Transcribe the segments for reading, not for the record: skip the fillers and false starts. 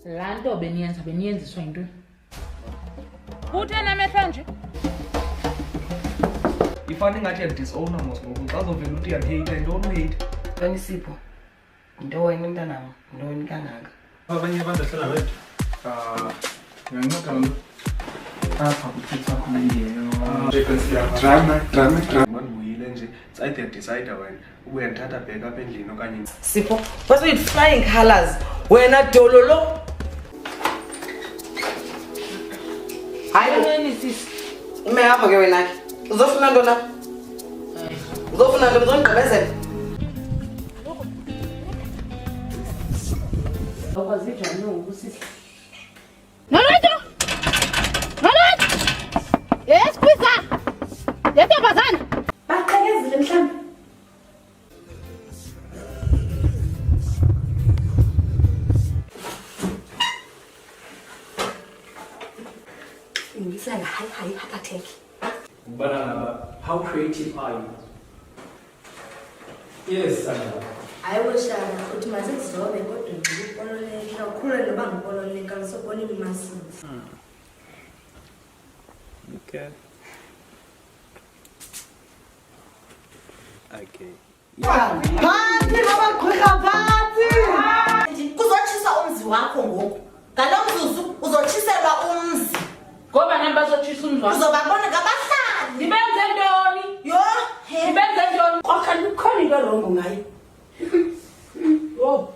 laa nto beniyenziswa yintoni? Utheni amehlo nje? Ifane ngathi yadisowna mos ngoku xa uzovela uthi uyamheyitha yintoni uheyitha? Ntoni Sipho? Yinto wena mntanam, yintoni kangaka? Abanye abantu ahlala wethu. Ngiyanceda lo. Apha kuthethwa khona yena. Drama. Mandibuyile nje. It's either decide wena. Ubuya ndithatha bheka apha endlini okanye Sipho, what's with flying colors? Wena dololo. Hayi sisi. Umehamba ke wena ke. Uzofuna ntoni na? Uzofuna ntoni uzongqibezela? Awukazijwa ngoku sisi. Nalonto! Yes, kwiza! Yentombazana! Baqhekezile mhlawumbi. Ingisela hayi heart attack. But how creative are you? Yes, ayiwoshana uthi masizobe kodwa ngikupololeka kakhulu noba ngipololeka ngisobona imassive. Okay. Phansi babagqwirha phansi! Kuzotshisa umzi wakho ngoku. Ngalo mzuzu uzotshiselwa umzi. Ngoba nani bazotshisa umzi wakho? Uzobabona ngabahlali. Ndibenze ntoni? Yo, Ndibenze ntoni? kwakha likhona into rongo ngayo. Yo.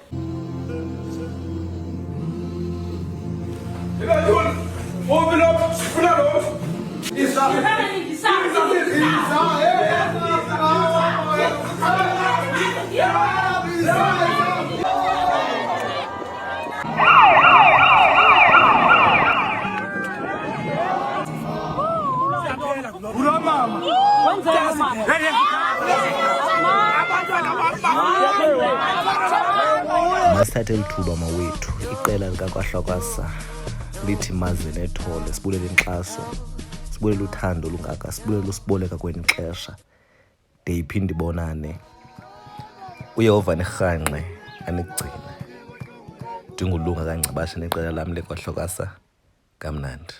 Masithathe lithuba mawethu iqela likaKwahlwa Kwasa lithi maze nethole sibulele inkxaso sibulele uthando lungaka sibulele usiboleka kweni xesha de iphinde ibonane uyehova nirhanqe anikugcine ndingulunga kancabashe neqela lam leKwahlwa Kwasa kamnandi.